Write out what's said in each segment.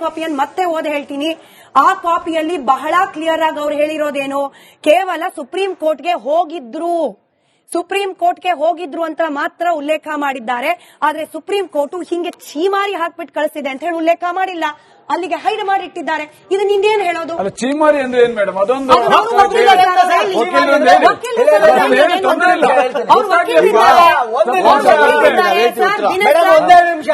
ಕಾಪಿಯನ್ನು ಮತ್ತೆ ಓದಿ ಹೇಳ್ತೀನಿ. ಆ ಕಾಪಿಯಲ್ಲಿ ಬಹಳ ಕ್ಲಿಯರ್ ಆಗಿ ಅವ್ರು ಹೇಳಿರೋದೇನು, ಕೇವಲ ಸುಪ್ರೀಂ ಕೋರ್ಟ್ಗೆ ಹೋಗಿದ್ರು ಅಂತ ಮಾತ್ರ ಉಲ್ಲೇಖ ಮಾಡಿದ್ದಾರೆ. ಆದ್ರೆ ಸುಪ್ರೀಂ ಕೋರ್ಟ್ ಹಿಂಗೆ ಚೀಮಾರಿ ಹಾಕ್ಬಿಟ್ಟು ಕಳಿಸಿದೆ ಅಂತ ಹೇಳಿ ಉಲ್ಲೇಖ ಮಾಡಿಲ್ಲ, ಅಲ್ಲಿಗೆ ಹೈಡ್ ಮಾಡಿಟ್ಟಿದ್ದಾರೆ. ಇದನ್ನ ಇನ್ನೇನು ಹೇಳೋದು? ಚೀಮಾರಿ ಅಂದ್ರೆ ಏನ್ ಮೇಡಮ್? ಅದೊಂದು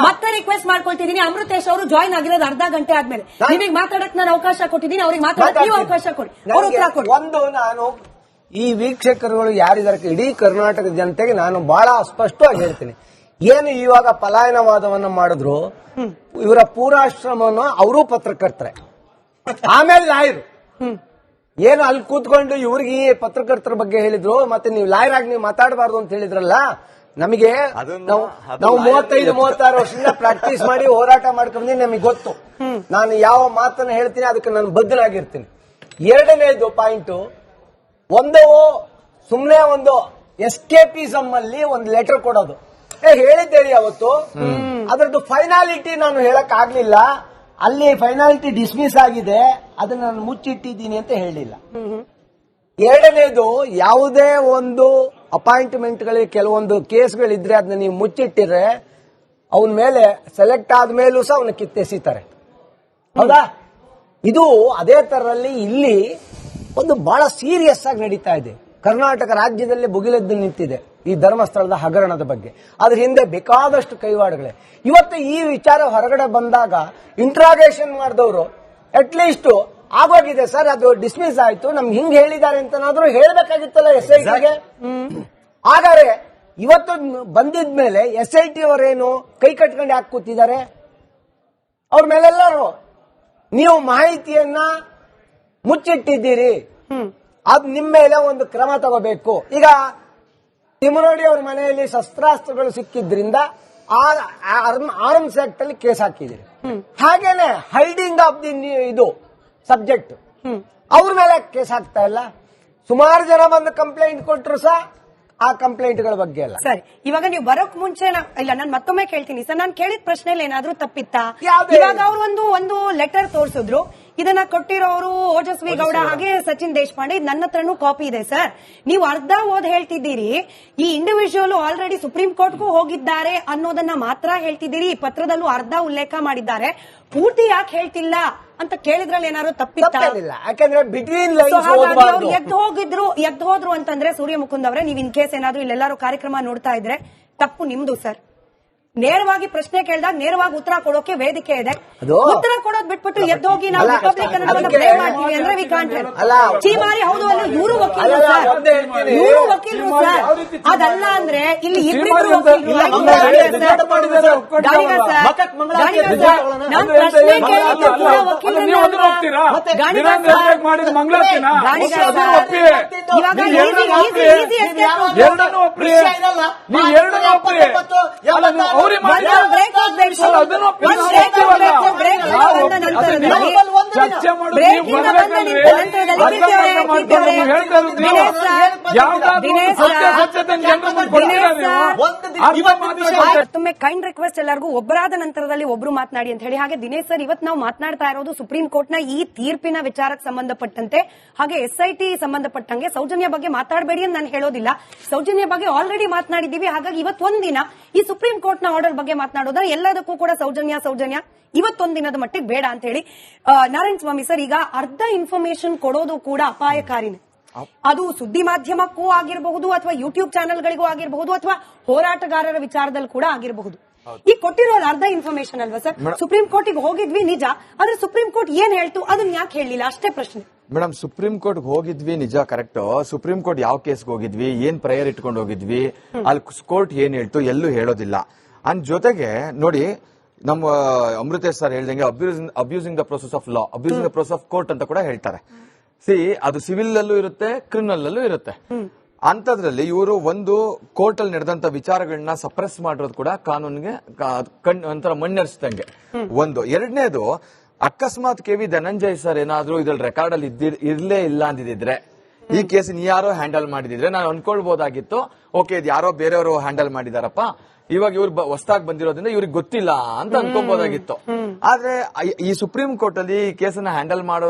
ಮತ್ತೆ ರಿಕ್ವೆಸ್ಟ್ ಮಾಡ್ಕೊಳ್ತಿದ್ದೀನಿ, ಅಮೃತೇಶ್ ಅವರು ಜಾಯ್ನ್ ಆಗಿರೋದು ಅರ್ಧ ಗಂಟೆ ಆದ್ಮೇಲೆ. ನಿಮಗೆ ಮಾತಾಡಕ್ ನಾನು ಅವಕಾಶ ಕೊಟ್ಟಿದ್ದೀನಿ, ಅವ್ರಿಗೆ ಮಾತಾಡಕ್ ನೀವು ಅವಕಾಶ ಕೊಡಿ, ಅವ್ರ ಉತ್ತರ ಕೊಡಿ. ಒಂದು, ನಾನು ಈ ವೀಕ್ಷಕರುಗಳು ಯಾರಿದ್ದಾರೆ ಇಡೀ ಕರ್ನಾಟಕದ ಜನತೆಗೆ ನಾನು ಬಹಳ ಸ್ಪಷ್ಟವಾಗಿ ಹೇಳ್ತೀನಿ, ಏನು ಇವಾಗ ಪಲಾಯನವಾದವನ್ನ ಮಾಡಿದ್ರು, ಇವರ ಪೂರಾಶ್ರಮವನ್ನು ಅವರೂ ಪತ್ರಕರ್ತರೆ, ಆಮೇಲೆ ಲಾಯರು. ಏನು ಅಲ್ಲಿ ಕೂತ್ಕೊಂಡು ಇವ್ರಿಗೆ ಈ ಪತ್ರಕರ್ತರ ಬಗ್ಗೆ ಹೇಳಿದ್ರು, ಮತ್ತೆ ನೀವು ಲಾಯರ್ ಆಗಿ ನೀವು ಮಾತಾಡಬಾರ್ದು ಅಂತ ಹೇಳಿದ್ರಲ್ಲ. ನಮಗೆ ನಾವು 35-36 ವರ್ಷದಿಂದ ಪ್ರಾಕ್ಟೀಸ್ ಮಾಡಿ ಹೋರಾಟ ಮಾಡ್ಕೊಂಡು ನಮಗೆ ಗೊತ್ತು, ನಾನು ಯಾವ ಮಾತನ್ನ ಹೇಳ್ತೀನಿ ಅದಕ್ಕೆ ನಾನು ಬದ್ಧನಾಗಿರ್ತೀನಿ. ಎರಡನೇದು ಪಾಯಿಂಟ್, ಸುಮ್ಮನೆ ಒಂದು ಎಸ್ಕೇಪಿಸಮ್ ಅಲ್ಲಿ ಒಂದು ಲೆಟರ್ ಕೊಡೋದು. ಹೇಳಿದ್ದೇರಿ ಅವತ್ತು, ಅದರದ್ದು ಫೈನಾಲಿಟಿ ನಾನು ಹೇಳಕ್ ಆಗ್ಲಿಲ್ಲ, ಅಲ್ಲಿ ಫೈನಾಲಿಟಿ ಡಿಸ್ಮಿಸ್ ಆಗಿದೆ, ಅದನ್ನ ನಾನು ಮುಚ್ಚಿಟ್ಟಿದ್ದೀನಿ ಅಂತ ಹೇಳಿಲ್ಲ. ಎರಡನೇದು, ಯಾವುದೇ ಒಂದು ಅಪಾಯಿಂಟ್ಮೆಂಟ್ಗಳಿಗೆ ಕೆಲವೊಂದು ಕೇಸ್ಗಳಿದ್ರೆ ಅದನ್ನ ನೀವು ಮುಚ್ಚಿಟ್ಟಿದ್ರೆ ಅವನ ಮೇಲೆ ಸೆಲೆಕ್ಟ್ ಆದ್ಮೇಲೂ ಸಹ ಅವನ್ನ ಕಿತ್ತೆಸಿತಾರೆ, ಹೌದಾ? ಇದು ಅದೇ ತರದಲ್ಲಿ ಇಲ್ಲಿ ಒಂದು ಬಹಳ ಸೀರಿಯಸ್ ಆಗಿ ನಡೀತಾ ಇದೆ. ಕರ್ನಾಟಕ ರಾಜ್ಯದಲ್ಲೇ ಭುಗಿಲೆದ್ದು ನಿಂತಿದೆ ಈ ಧರ್ಮಸ್ಥಳದ ಹಗರಣದ ಬಗ್ಗೆ. ಅದ್ರ ಹಿಂದೆ ಬೇಕಾದಷ್ಟು ಕೈವಾಡಗಳೇ. ಇವತ್ತು ಈ ವಿಚಾರ ಹೊರಗಡೆ ಬಂದಾಗ ಇಂಟ್ರಾಗೇಷನ್ ಮಾಡಿದವರು ಅಟ್ಲೀಸ್ಟ್ ಆಗೋಗಿದೆ ಸರ್, ಅದು ಡಿಸ್ಮಿಸ್ ಆಯ್ತು, ನಮ್ಗೆ ಹಿಂಗ್ ಹೇಳಿದ್ದಾರೆ ಅಂತನಾದ್ರೂ ಹೇಳ್ಬೇಕಾಗಿತ್ತಲ್ಲ SITಗೆ. ಹಾಗಾದ್ರೆ ಇವತ್ತು ಬಂದಿದ್ಮೇಲೆ SIT ಅವರೇನು ಕೈ ಕಟ್ಕೊಂಡು ಯಾಕೆ ಕೂತಿದ್ದಾರೆ? ಅವ್ರ ಮೇಲೆಲ್ಲರೂ ನೀವು ಮಾಹಿತಿಯನ್ನ ಮುಚ್ಚಿಟ್ಟಿದ್ದೀರಿ, ಅದು ನಿಮ್ಮ ಮೇಲೆ ಒಂದು ಕ್ರಮ ತಗೋಬೇಕು. ಈಗ ತಿಮ್ಮರೋಡಿ ಅವ್ರ ಮನೆಯಲ್ಲಿ ಶಸ್ತ್ರಾಸ್ತ್ರಗಳು ಸಿಕ್ಕಿದ್ರಿಂದ ಆರ್ಮ್ಸ್ ಆಕ್ಟ್ ಅಲ್ಲಿ ಕೇಸ್ ಹಾಕಿದ್ದೀರಿ. ಹಾಗೇನೆ ಹೈಡಿಂಗ್ ಆಫ್ ದಿ ಇದು ಸಬ್ಜೆಕ್ಟ್ ಅವ್ರ ಮೇಲೆ ಕೇಸ್ ಹಾಕ್ತಾ ಇಲ್ಲ. ಸುಮಾರು ಜನ ಬಂದು ಕಂಪ್ಲೇಂಟ್ ಕೊಟ್ಟರು ಸಹ ಆ ಕಂಪ್ಲೇಂಟ್ಗಳ ಬಗ್ಗೆ ಅಲ್ಲ. ಸರಿ, ಇವಾಗ ನೀವು ಬರೋಕ್ ಮುಂಚೆ ಇಲ್ಲ, ನಾನು ಮತ್ತೊಮ್ಮೆ ಕೇಳ್ತೀನಿ ಸರ್, ನಾನು ಕೇಳಿದ ಪ್ರಶ್ನೆಯಲ್ಲಿ ಏನಾದ್ರೂ ತಪ್ಪಿತ್ತಾ? ಇವಾಗ ಅವರು ಒಂದು ಲೆಟರ್ ತೋರಿಸಿದ್ರು, ಇದನ್ನ ಕೊಟ್ಟಿರೋರು ಓಜಸ್ವಿ ಗೌಡ ಹಾಗೆ ಸಚಿನ್ ದೇಶಪಾಂಡೆ, ನನ್ನ ಹತ್ರನೂ ಕಾಪಿ ಇದೆ ಸರ್. ನೀವು ಅರ್ಧ ಓದ್ ಹೇಳ್ತಿದ್ದೀರಿ, ಈ ಇಂಡಿವಿಜುವಲ್ ಆಲ್ರೆಡಿ ಸುಪ್ರೀಂ ಕೋರ್ಟ್ಗೂ ಹೋಗಿದ್ದಾರೆ ಅನ್ನೋದನ್ನ ಮಾತ್ರ ಹೇಳ್ತಿದ್ದೀರಿ, ಈ ಪತ್ರದಲ್ಲೂ ಅರ್ಧ ಉಲ್ಲೇಖ ಮಾಡಿದ್ದಾರೆ, ಪೂರ್ತಿ ಯಾಕೆ ಹೇಳ್ತಿಲ್ಲ ಅಂತ ಕೇಳಿದ್ರಲ್ಲಿ ಏನಾದ್ರು ತಪ್ಪಿಲ್ಲ. ಯಾಕಂದ್ರೆ ಬಿಟ್ವೀನ್ ಎದ್ದು ಹೋದ್ರು ಅಂತಂದ್ರೆ ಸೂರ್ಯ ಮುಕುಂದ್ ಅವರೇ, ನೀವು ಇನ್ ಕೇಸ್ ಏನಾದ್ರು ಇಲ್ಲೆಲ್ಲಾರು ಕಾರ್ಯಕ್ರಮ ನೋಡ್ತಾ ಇದ್ರೆ ತಪ್ಪು ನಿಮ್ದು ಸರ್. ನೇರವಾಗಿ ಪ್ರಶ್ನೆ ಕೇಳಿದಾಗ ನೇರವಾಗಿ ಉತ್ತರ ಕೊಡೋಕೆ ವೇದಿಕೆ ಇದೆ. ಉತ್ತರ ಕೊಡೋದು ಬಿಟ್ಬಿಟ್ಟು ಎದ್ದೋಗಿ ನಾವು ರಿಪಬ್ಲಿಕ್ ಕನ್ನಡವನ್ನು ಪ್ಲೇ ಮಾಡ್ತೀವಿ ಅಂದ್ರೆ ವಿ ಕಾಂಟ್. ಚೀಮಾರಿ ಹೌದು ಅಲ್ಲ, ಇವರು ವಕೀಲರು ಸರ್, ಇವರು ವಕೀಲರು ಸರ್. ಅದಲ್ಲ ಅಂದ್ರೆ ಇಲ್ಲಿ ಇಬ್ಬರಿಗೂ ವಕೀಲರು. ನಾನು ಪ್ರಶ್ನೆ ಕೇಳಿದ್ದು ಕೂಡ ವಕೀಲರನ್ನ ಮತ್ತೊಮ್ಮೆ ಕೈಂಡ್ ರಿಕ್ವೆಸ್ಟ್ ಎಲ್ಲರಿಗೂ ಒಬ್ಬರಾದ ನಂತರದಲ್ಲಿ ಒಬ್ರು ಮಾತನಾಡಿ ಅಂತ ಹೇಳಿ. ಹಾಗೆ ದಿನೇಶ್ ಸರ್, ಇವತ್ತು ನಾವು ಮಾತನಾಡ್ತಾ ಇರೋದು ಸುಪ್ರೀಂ ಕೋರ್ಟ್ ನ ಈ ತೀರ್ಪಿನ ವಿಚಾರಕ್ಕೆ ಸಂಬಂಧಪಟ್ಟಂತೆ, ಹಾಗೆ SIT ಸಂಬಂಧಪಟ್ಟಂಗೆ. ಸೌಜನ್ಯ ಬಗ್ಗೆ ಮಾತಾಡಬೇಡಿ ಅಂತ ನಾನು ಹೇಳೋದಿಲ್ಲ, ಸೌಜನ್ಯ ಬಗ್ಗೆ ಆಲ್ರೆಡಿ ಮಾತನಾಡಿದ್ದೀವಿ. ಹಾಗಾಗಿ ಇವತ್ತೊಂದಿನ ಈ ಸುಪ್ರೀಂ ಕೋರ್ಟ್ ನ ಆರ್ಡರ್ ಬಗ್ಗೆ ಮಾತನಾಡೋದ್ರೆ ಎಲ್ಲದಕ್ಕೂ ಕೂಡ ಸೌಜನ್ಯ ಇವತ್ತೊಂದಿನದ ಮಟ್ಟಿಗೆ ಬೇಡ ಅಂತ ಹೇಳಿ. ನಾರಾಯಣ ಸ್ವಾಮಿ ಸರ್, ಈಗ ಅರ್ಧ ಇನ್ಫಾರ್ಮೇಶನ್ ಕೊಡೋದು ಕೂಡ ಅಪಾಯಕಾರಿನೇ. ಅದು ಸುದ್ದಿ ಮಾಧ್ಯಮಕ್ಕೂ ಆಗಿರಬಹುದು, ಅಥವಾ ಯೂಟ್ಯೂಬ್ ಚಾನೆಲ್ಗಳಿಗೂ ಆಗಿರಬಹುದು, ಅಥವಾ ಹೋರಾಟಗಾರರ ವಿಚಾರದಲ್ಲಿ ಕೂಡ ಆಗಿರಬಹುದು. ಈ ಕೊಟ್ಟಿರೋದು ಅರ್ಧ ಇನ್ಫಾರ್ಮೇಶನ್ ಅಲ್ವಾ ಸರ್? ಸುಪ್ರೀಂ ಕೋರ್ಟಿಗೆ ಹೋಗಿದ್ವಿ ನಿಜ, ಆದ್ರೆ ಸುಪ್ರೀಂ ಕೋರ್ಟ್ ಏನ್ ಹೇಳ್ತು ಅದನ್ನ ಯಾಕೆ ಹೇಳಲಿಲ್ಲ, ಅಷ್ಟೇ ಪ್ರಶ್ನೆ. ಮೇಡಮ್, ಸುಪ್ರೀಂ ಕೋರ್ಟ್ ಹೋಗಿದ್ವಿ ನಿಜ, ಕರೆಕ್ಟ್. ಸುಪ್ರೀಂ ಕೋರ್ಟ್ ಯಾವ ಕೇಸ್ಗೆ ಹೋಗಿದ್ವಿ, ಏನ್ ಪ್ರೇಯರ್ ಇಟ್ಕೊಂಡು ಹೋಗಿದ್ವಿ, ಅಲ್ಲಿ ಕೋರ್ಟ್ ಏನ್ ಹೇಳ್ತು ಎಲ್ಲೂ ಹೇಳೋದಿಲ್ಲ. ಅಂಡ್ ಜೊತೆಗೆ ನೋಡಿ, ನಮ್ಮ ಅಮೃತೇಶ್ ಸರ್ ಹೇಳ್ದಂಗೆ abusing the process of law, abusing the process of court ಅಂತ ಕೂಡ ಹೇಳ್ತಾರೆ. ಅದು ಸಿವಿಲ್ ಅಲ್ಲೂ ಇರುತ್ತೆ, ಕ್ರಿಮಿನಲ್ ಅಲ್ಲೂ ಇರುತ್ತೆ. ಅಂತದ್ರಲ್ಲಿ ಇವರು ಒಂದು ಕೋರ್ಟ್ ಅಲ್ಲಿ ನಡೆದಂತ ವಿಚಾರಗಳನ್ನ ಸಪ್ರೆಸ್ ಮಾಡಿರೋದು ಕೂಡ ಕಾನೂನಿಗೆ ಒಂಥರ ಮಣ್ಣೆರ್ಸ್ದಂಗೆ ಒಂದು. ಎರಡನೇದು, ಅಕಸ್ಮಾತ್ KV ಧನಂಜಯ್ ಸರ್ ಏನಾದ್ರೂ ಇದ್ರಲ್ಲಿ ರೆಕಾರ್ಡ್ ಅಲ್ಲಿ ಇರ್ಲೇ ಇಲ್ಲ ಅಂದಿದ್ರೆ ಈ ಕೇಸ್ ಯಾರೋ ಹ್ಯಾಂಡಲ್ ಮಾಡಿದಿದ್ರೆ ನಾನು ಅನ್ಕೊಳ್ಬಹುದಾಗಿತ್ತು, ಓಕೆ ಇದು ಯಾರೋ ಬೇರೆಯವರು ಹ್ಯಾಂಡಲ್ ಮಾಡಿದಾರಪ್ಪ, ಇವಾಗ ಇವ್ರು ಹೊಸದಾಗಿ ಬಂದಿರೋದ್ರಿಂದ ಇವ್ರಿಗೆ ಗೊತ್ತಿಲ್ಲ ಅಂತ ಅನ್ಕೋಬಹುದಾಗಿತ್ತು. ಆದ್ರೆ ಈ ಸುಪ್ರೀಂ ಕೋರ್ಟ್ ಅಲ್ಲಿ ಈ ಕೇಸನ್ನ ಹ್ಯಾಂಡಲ್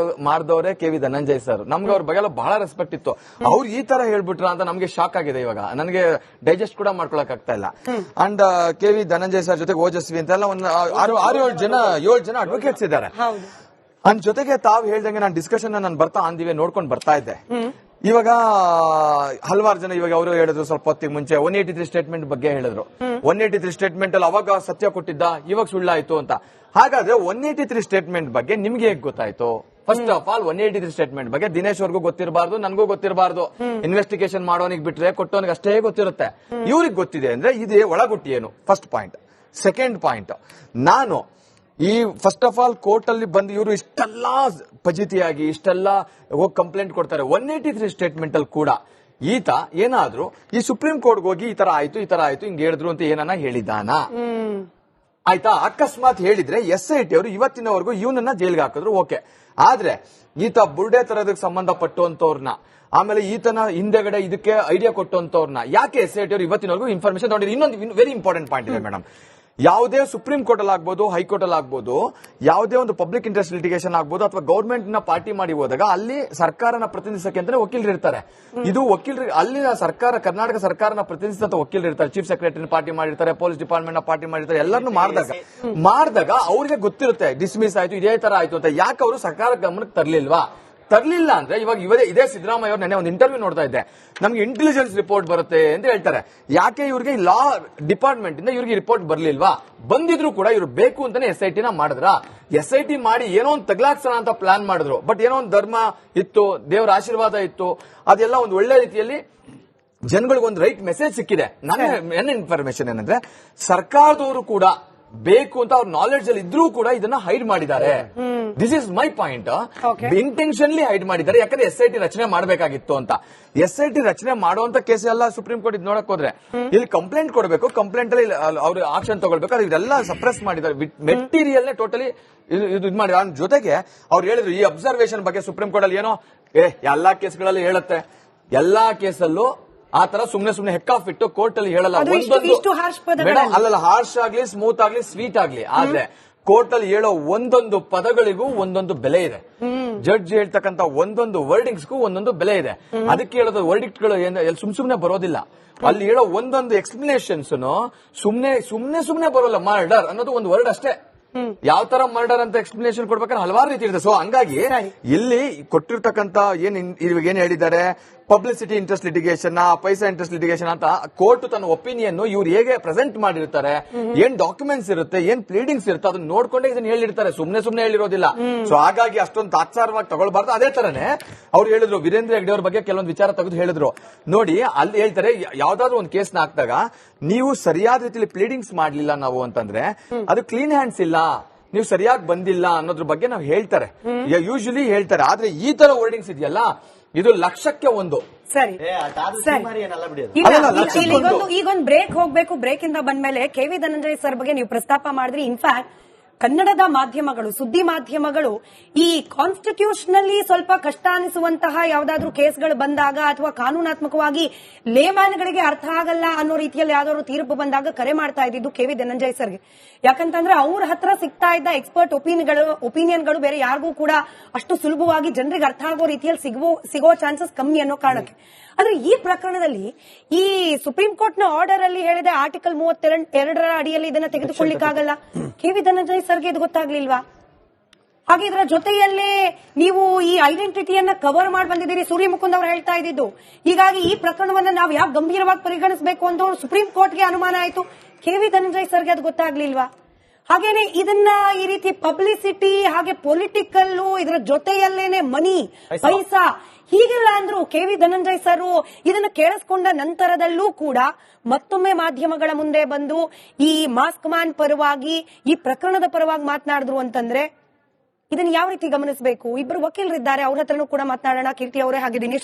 ಮಾಡಿದವರೇ ಕೆ ವಿ ಧನಂಜಯ್ ಸರ್. ನಮ್ಗೆ ಅವ್ರ ಬಗ್ಗೆ ಬಹಳ ರೆಸ್ಪೆಕ್ಟ್ ಇತ್ತು. ಅವ್ರು ಈ ತರ ಹೇಳ್ಬಿಟ್ರ ಅಂತ ನಮ್ಗೆ ಶಾಕ್ ಆಗಿದೆ. ಇವಾಗ ನನಗೆ ಡೈಜೆಸ್ಟ್ ಕೂಡ ಮಾಡ್ಕೊಳಕ್ ಆಗ್ತಾ ಇಲ್ಲ. And K V Dhananjay sir ಜೊತೆಗೆ ಓಜಸ್ವಿ ಅಂತೆಲ್ಲ ಒಂದು 7 ಜನ ಅಡ್ವೊಕೇಟ್ಸ್ ಇದ್ದಾರೆ. ಅಂಡ್ ಜೊತೆಗೆ ತಾವು ಹೇಳ್ದಂಗೆ ನಾನು ಡಿಸ್ಕಷನ್ ನಾನು ಬರ್ತಾ ಅಂದಿವೆ ನೋಡ್ಕೊಂಡು ಬರ್ತಾ ಇದ್ದೆ. ಇವಾಗ ಹಲವಾರು ಜನ ಇವಾಗ ಅವರು ಹೇಳಿದ್ರು ಸ್ವಲ್ಪ ಹೊತ್ತಿಗೆ ಮುಂಚೆ 183 ಸ್ಟೇಟ್ಮೆಂಟ್ ಬಗ್ಗೆ ಹೇಳಿದ್ರು. 183 ಸ್ಟೇಟ್ಮೆಂಟ್ ಅಲ್ಲಿ ಅವಾಗ ಸತ್ಯ ಕೊಟ್ಟಿದ್ದ, ಇವಾಗ ಸುಳ್ಳಾಯ್ತು ಅಂತ. ಹಾಗಾದ್ರೆ 183 ಸ್ಟೇಟ್ಮೆಂಟ್ ಬಗ್ಗೆ ನಿಮ್ಗೆ ಹೇಗೆ ಗೊತ್ತಾಯ್ತು? ಫಸ್ಟ್ ಆಫ್ ಆಲ್ 183 ಸ್ಟೇಟ್ಮೆಂಟ್ ಬಗ್ಗೆ ದಿನೇಶ್ ಅವ್ರಿಗೂ ಗೊತ್ತಿರಬಾರ್ದು, ನನಗೂ ಗೊತ್ತಿರಬಾರ್ದು. ಇನ್ವೆಸ್ಟಿಗೇಷನ್ ಮಾಡೋನಿಗೆ ಬಿಟ್ರೆ ಕೊಟ್ಟವನಿಗೆ ಅಷ್ಟೇ ಗೊತ್ತಿರುತ್ತೆ. ಇವ್ರಿಗೆ ಗೊತ್ತಿದೆ ಅಂದ್ರೆ ಇದೇ ಒಳಗುಟ್ಟಿ ಏನು? First point. ಸೆಕೆಂಡ್ ಪಾಯಿಂಟ್, ನಾನು ಈ ಫಸ್ಟ್ ಆಫ್ ಆಲ್ ಕೋರ್ಟ್ ಅಲ್ಲಿ ಬಂದು ಇವರು ಇಷ್ಟೆಲ್ಲ ಫಜೀತಿಯಾಗಿ ಇಷ್ಟೆಲ್ಲ ಹೋಗಿ ಕಂಪ್ಲೇಂಟ್ ಕೊಡ್ತಾರೆ. 183 ಸ್ಟೇಟ್ಮೆಂಟ್ ಅಲ್ಲಿ ಕೂಡ ಈತ ಏನಾದ್ರೂ ಈ ಸುಪ್ರೀಂ ಕೋರ್ಟ್ ಹೋಗಿ ಈ ತರ ಆಯ್ತು ಹಿಂಗ್ ಹೇಳಿದ್ರು ಅಂತ ಏನನ್ನ ಹೇಳಿದಾನ? ಆಯ್ತಾ? ಅಕಸ್ಮಾತ್ ಹೇಳಿದ್ರೆ SIT ಅವರು ಇವತ್ತಿನವರೆಗೂ ಇವನನ್ನ ಜೈಲ್ಗೆ ಹಾಕಿದ್ರು, ಓಕೆ. ಆದ್ರೆ ಈತ ಬುರ್ಡೆ ತರದಕ್ಕೆ ಸಂಬಂಧಪಟ್ಟಂತವ್ರನ್ನ, ಆಮೇಲೆ ಈತನ ಹಿಂದೆಗಡೆ ಇದಕ್ಕೆ ಐಡಿಯಾ ಕೊಟ್ಟಂತವ್ರನ್ನ ಯಾಕೆ SIT ಅವರು ಇವತ್ತಿನವರೆಗೂ ಇನ್ಫಾರ್ಮೇಶನ್ ತಗೊಂಡಿದ್ರು? ಇನ್ನೊಂದು ವೆರಿ ಇಂಪಾರ್ಟೆಂಟ್ ಪಾಯಿಂಟ್ ಇದೆ ಮೇಡಮ್. ಯಾವುದೇ ಸುಪ್ರೀಂ ಕೋರ್ಟ್ ಅಲ್ಲಿ ಆಗ್ಬೋದು, ಹೈಕೋರ್ಟ್ ಅಲ್ಲಿ ಆಗ್ಬೋದು, ಯಾವುದೇ ಒಂದು ಪಬ್ಲಿಕ್ ಇಂಟ್ರೆಸ್ಟ್ ಲಿಟಿಗೇಷನ್ ಆಗ್ಬೋದು ಅಥವಾ ಗವರ್ಮೆಂಟ್ ನ ಪಾರ್ಟಿ ಮಾಡಿ ಹೋದಾಗ ಅಲ್ಲಿ ಸರ್ಕಾರನ ಪ್ರತಿನಿಧಿಸಕ್ಕೆ ಅಂತಾನೆ ವಕೀಲರು ಇರ್ತಾರೆ. ಇದು ವಕೀಲರು ಅಲ್ಲಿನ ಸರ್ಕಾರ, ಕರ್ನಾಟಕ ಸರ್ಕಾರನ ಪ್ರತಿನಿಧಿಸಿದಂತ ವಕೀಲರು ಇರ್ತಾರೆ. ಚೀಫ್ ಸೆಕ್ರೆಟರಿ ಪಾರ್ಟಿ ಮಾಡಿರ್ತಾರೆ, ಪೊಲೀಸ್ ಡಿಪಾರ್ಟ್ಮೆಂಟ್ ನ ಪಾರ್ಟಿ ಮಾಡಿರ್ತಾರೆ. ಎಲ್ಲರನ್ನು ಮಾಡಿದಾಗ ಅವ್ರಿಗೆ ಗೊತ್ತಿರುತ್ತೆ ಡಿಸ್ಮಿಸ್ ಆಯ್ತು, ಇದೇ ತರ ಆಯ್ತು ಅಂತ. ಯಾಕೆ ಅವರು ಸರ್ಕಾರ ಗಮನಕ್ಕೆ ತರಲಿಲ್ಲ ಅಂದ್ರೆ ಇವಾಗ ಇದೇ ಸಿದ್ದರಾಮಯ್ಯ ಅವ್ರು ನೆನ್ನೆ ಒಂದು ಇಂಟರ್ವ್ಯೂ ನೋಡ್ತಾ ಇದ್ದೆ, ನಮ್ಗೆ ಇಂಟೆಲಿಜೆನ್ಸ್ ರಿಪೋರ್ಟ್ ಬರುತ್ತೆ ಅಂತ ಹೇಳ್ತಾರೆ. ಯಾಕೆ ಇವ್ರಿಗೆ ಲಾ ಡಿಪಾರ್ಟ್ಮೆಂಟ್ ಇಂದ ಇವ್ರಿಗೆ ರಿಪೋರ್ಟ್ ಬರ್ಲಿಲ್ವಾ? ಬಂದಿದ್ರು ಕೂಡ ಇವ್ರು ಬೇಕು ಅಂತಾನೆ SIT ನ ಮಾಡಿದ್ರ? SIT ಮಾಡಿ ಏನೋ ಒಂದು ತಗ್ಲಾಕ್ಸೋಣ ಅಂತ ಪ್ಲಾನ್ ಮಾಡಿದ್ರು. ಬಟ್ ಏನೋ ಒಂದು ಧರ್ಮ ಇತ್ತು, ದೇವರ ಆಶೀರ್ವಾದ ಇತ್ತು, ಅದೆಲ್ಲ ಒಂದು ಒಳ್ಳೆ ರೀತಿಯಲ್ಲಿ ಜನಗಳಿಗೆ ಒಂದು ರೈಟ್ ಮೆಸೇಜ್ ಸಿಕ್ಕಿದೆ. ನನ್ನ ಇನ್ಫಾರ್ಮೇಶನ್ ಏನಂದ್ರೆ ಸರ್ಕಾರದವರು ಕೂಡ ಬೇಕು ಅಂತ ಅವ್ರ ನಾಲೆಡ್ಜ್ ಅಲ್ಲಿ ಇದ್ರೂ ಕೂಡ ಇದನ್ನ ಹೈಡ್ ಮಾಡಿದ್ದಾರೆ. This is my point. Intentionally hide ಮಾಡಿದ್ದಾರೆ. ಯಾಕಂದ್ರೆ SIT ರಚನೆ ಮಾಡಬೇಕಾಗಿತ್ತು ಅಂತ. SIT ರಚನೆ ಮಾಡುವಂತ ಕೇಸ್ ಎಲ್ಲ ಸುಪ್ರೀಂ ಕೋರ್ಟ್ ನೋಡಕ್ ಹೋದ್ರೆ ಇಲ್ಲಿ ಕಂಪ್ಲೇಂಟ್ ಕೊಡಬೇಕು, ಕಂಪ್ಲೇಂಟ್ ಅಲ್ಲಿ ಅವ್ರು ಆಕ್ಷನ್ ತಗೊಳ್ಬೇಕು. ಅದು ಇದೆಲ್ಲ ಸಪ್ರೆಸ್ ಮಾಡಿದ್ದಾರೆ. ಮೆಟೀರಿಯಲ್ ನೇ ಟೋಟಲಿ ಇದು ಮಾಡಿ. ಜೊತೆಗೆ ಅವ್ರು ಹೇಳಿದ್ರು ಈ ಅಬ್ಸರ್ವೇಷನ್ ಬಗ್ಗೆ ಸುಪ್ರೀಂ ಕೋರ್ಟ್ ಅಲ್ಲಿ ಏನೋ ಎಲ್ಲಾ ಕೇಸ್ಗಳಲ್ಲಿ ಹೇಳುತ್ತೆ, ಎಲ್ಲಾ ಕೇಸಲ್ಲೂ ಆ ತರ ಸುಮ್ನೆ ಹೆಕ್ಕಾಫಿಟ್ಟು ಕೋರ್ಟ್ ಅಲ್ಲಿ ಹೇಳಲ್ಲ. ಅಲ್ಲಲ್ಲ, ಹಾರ್ಶ್ ಆಗ್ಲಿ, ಸ್ಮೂತ್ ಆಗ್ಲಿ, ಸ್ವೀಟ್ ಆಗ್ಲಿ, ಆದ್ರೆ ಕೋರ್ಟ್ ಅಲ್ಲಿ ಹೇಳೋ ಒಂದೊಂದು ಪದಗಳಿಗೂ ಒಂದೊಂದು ಬೆಲೆ ಇದೆ. ಜಡ್ಜ್ ಹೇಳ್ತಕ್ಕಂತ ಒಂದೊಂದು ವರ್ಡಿಂಗ್ಸ್ಗೂ ಒಂದೊಂದು ಬೆಲೆ ಇದೆ. ಅದಕ್ಕೆ ಹೇಳೋದು ವರ್ಡಿಕ್ಟ್ಗಳು ಸುಮ್ನೆ ಬರೋದಿಲ್ಲ. ಅಲ್ಲಿ ಹೇಳೋ ಒಂದೊಂದು ಎಕ್ಸ್ಪ್ಲನೇಷನ್ಸ್ ಸುಮ್ನೆ ಬರೋಲ್ಲ. ಮರ್ಡರ್ ಅನ್ನೋದು ಒಂದು ವರ್ಡ್ ಅಷ್ಟೇ. ಯಾವ ತರ ಮರ್ಡರ್ ಅಂತ ಎಕ್ಸ್ಪ್ಲನೇಷನ್ ಕೊಡ್ಬೇಕಾದ್ರೆ ಹಲವಾರು ರೀತಿ ಇರುತ್ತೆ. ಸೊ ಹಂಗಾಗಿ ಇಲ್ಲಿ ಕೊಟ್ಟಿರ್ತಕ್ಕಂತ ಏನ್ ಹೇಳಿದ್ದಾರೆ, ಪಬ್ಲಿಸಿಟಿ ಇಂಟ್ರೆಸ್ಟ್ ಲಿಟಿಗೇಷನ್, ಪೈಸಾ ಇಂಟ್ರೆಸ್ಟ್ ಲಿಟಿಗೇಷನ್ ಅಂತ ಕೋರ್ಟ್ ತನ್ನ ಒಪಿನಿಯನ್ ಇವ್ರು ಹೇಗೆ ಪ್ರೆಸೆಂಟ್ ಮಾಡಿರ್ತಾರೆ, ಏನ್ ಡಾಕ್ಯುಮೆಂಟ್ಸ್ ಇರುತ್ತೆ, ಏನ್ ಪ್ಲೀಡಿಂಗ್ಸ್ ಇರುತ್ತೆ, ಅದನ್ನ ನೋಡ್ಕೊಂಡೇ ಇದನ್ನ ಹೇಳಿರ್ತಾರೆ. ಸುಮ್ನೆ ಹೇಳಿರೋದಿಲ್ಲ. ಸೊ ಹಾಗಾಗಿ ಅಷ್ಟೊಂದು ತಾತ್ಸಾರವಾಗಿ ತಗೊಳ್ಬಾರ್ದು. ಅದೇ ತರನೇ ಅವ್ರು ಹೇಳಿದ್ರು, ವೀರೇಂದ್ರ ಹೆಗ್ಡೆ ಅವ್ರ ಬಗ್ಗೆ ಕೆಲವೊಂದು ವಿಚಾರ ತೆಗೆದು ಹೇಳಿದ್ರು. ನೋಡಿ, ಅಲ್ಲಿ ಹೇಳ್ತಾರೆ, ಯಾವ್ದಾದ್ರು ಒಂದು ಕೇಸ್ ನ ಹಾಕಿದಾಗ ನೀವು ಸರಿಯಾದ ರೀತಿಯಲ್ಲಿ ಪ್ಲೀಡಿಂಗ್ಸ್ ಮಾಡ್ಲಿಲ್ಲ ನಾವು ಅಂತಂದ್ರೆ ಅದು ಕ್ಲೀನ್ ಹ್ಯಾಂಡ್ಸ್ ಇಲ್ಲ, ನೀವು ಸರಿಯಾಗಿ ಬಂದಿಲ್ಲ ಅನ್ನೋದ್ರ ಬಗ್ಗೆ ನಾವು ಹೇಳ್ತಾರೆ, ಯೂಶಲಿ ಹೇಳ್ತಾರೆ. ಆದ್ರೆ ಈ ತರ ವರ್ಡಿಂಗ್ಸ್ ಇದೆಯಲ್ಲ, ಇದು ಲಕ್ಷಕ್ಕೆ ಒಂದು. ಸರಿ, ಈಗೊಂದು ಬ್ರೇಕ್ ಹೋಗ್ಬೇಕು. ಬ್ರೇಕ್ ಇಂದ ಬಂದ್ಮೇಲೆ KV ಧನಂಜಯ್ ಸರ್ ಬಗ್ಗೆ ನೀವು ಪ್ರಸ್ತಾಪ ಮಾಡಿದ್ರಿ. ಇನ್ಫ್ಯಾಕ್ಟ್ ಕನ್ನಡದ ಮಾಧ್ಯಮಗಳು, ಸುದ್ದಿ ಮಾಧ್ಯಮಗಳು ಈ ಕಾನ್ಸ್ಟಿಟ್ಯೂಷನಲ್ಲಿ ಸ್ವಲ್ಪ ಕಷ್ಟ ಅನಿಸುವಂತಹ ಯಾವ್ದಾದ್ರು ಕೇಸ್ಗಳು ಬಂದಾಗ ಅಥವಾ ಕಾನೂನಾತ್ಮಕವಾಗಿ ಲೇಮ್ಯಾನ್ಗಳಿಗೆ ಅರ್ಥ ಆಗಲ್ಲ ಅನ್ನೋ ರೀತಿಯಲ್ಲಿ ಯಾವ್ದಾದ್ರು ತೀರ್ಪು ಬಂದಾಗ ಕರೆ ಮಾಡ್ತಾ ಇದ್ದಿದ್ದು KV ಧನಂಜಯ್ ಸರ್ಗೆ. ಯಾಕಂತಂದ್ರೆ ಅವ್ರ ಹತ್ರ ಸಿಗ್ತಾ ಇದ್ದ ಎಕ್ಸ್ಪರ್ಟ್ ಒಪಿನಿಯನ್ಗಳು ಬೇರೆ ಯಾರಿಗೂ ಕೂಡ ಅಷ್ಟು ಸುಲಭವಾಗಿ ಜನರಿಗೆ ಅರ್ಥ ಆಗೋ ರೀತಿಯಲ್ಲಿ ಸಿಗೋ ಚಾನ್ಸಸ್ ಕಮ್ಮಿ ಅನ್ನೋ ಕಾರಣಕ್ಕೆ. ಆದ್ರೆ ಈ ಪ್ರಕರಣದಲ್ಲಿ ಈ ಸುಪ್ರೀಂ ಕೋರ್ಟ್ ನ ಆರ್ಡರ್ ಅಲ್ಲಿ ಹೇಳಿದೆ ಆರ್ಟಿಕಲ್ 32ರ ಅಡಿಯಲ್ಲಿ ಇದನ್ನ ತೆಗೆದುಕೊಳ್ಳಿಕ್ಕಾಗಲ್ಲ. KV ಧನಂಜಯ್ ಸರ್ಗೆ ಇದು ಗೊತ್ತಾಗ್ಲಿಲ್ವಾ? ಹಾಗೆ ಇದರ ಜೊತೆಯಲ್ಲೇ ನೀವು ಈ ಐಡೆಂಟಿಟಿಯನ್ನ ಕವರ್ ಮಾಡಿ ಬಂದಿದ್ದೀರಿ. ಸೂರ್ಯ ಮುಕುಂದ್ ಅವರು ಹೇಳ್ತಾ ಇದ್ದಿದ್ದು. ಹೀಗಾಗಿ ಈ ಪ್ರಕರಣವನ್ನ ನಾವು ಯಾಕೆ ಗಂಭೀರವಾಗಿ ಪರಿಗಣಿಸಬೇಕು ಅಂತ ಸುಪ್ರೀಂ ಕೋರ್ಟ್ಗೆ ಅನುಮಾನ ಆಯ್ತು. KV ಧನಂಜಯ್ ಸರ್ಗೆ ಅದು ಗೊತ್ತಾಗ್ಲಿಲ್ವಾ? ಹಾಗೇನೆ ಇದನ್ನ ಈ ರೀತಿ ಪಬ್ಲಿಸಿಟಿ ಹಾಗೆ ಪೊಲಿಟಿಕಲ್ ಇದರ ಜೊತೆಯಲ್ಲೇನೆ ಮನಿ ಪೈಸಾ ಹೀಗೆಲ್ಲ ಅಂದ್ರು KV ಧನಂಜಯ್ ಸರ್ ಇದನ್ನ ಕೇಳಿಸ್ಕೊಂಡ ನಂತರದಲ್ಲೂ ಕೂಡ ಮತ್ತೊಮ್ಮೆ ಮಾಧ್ಯಮಗಳ ಮುಂದೆ ಬಂದು ಈ ಮಾಸ್ಕ್ ಮ್ಯಾನ್ ಪರವಾಗಿ, ಈ ಪ್ರಕರಣದ ಪರವಾಗಿ ಮಾತನಾಡಿದ್ರು ಅಂತಂದ್ರೆ ಇದನ್ನ ಯಾವ ರೀತಿ ಗಮನಿಸಬೇಕು? ಇಬ್ಬರು ವಕೀಲರಿದ್ದಾರೆ, ಅವ್ರ ಹತ್ರನೂ ಕೂಡ ಮಾತನಾಡೋಣ. ಕೀರ್ತಿ ಅವರೇ ಹಾಗೆ ದಿನೇಶ್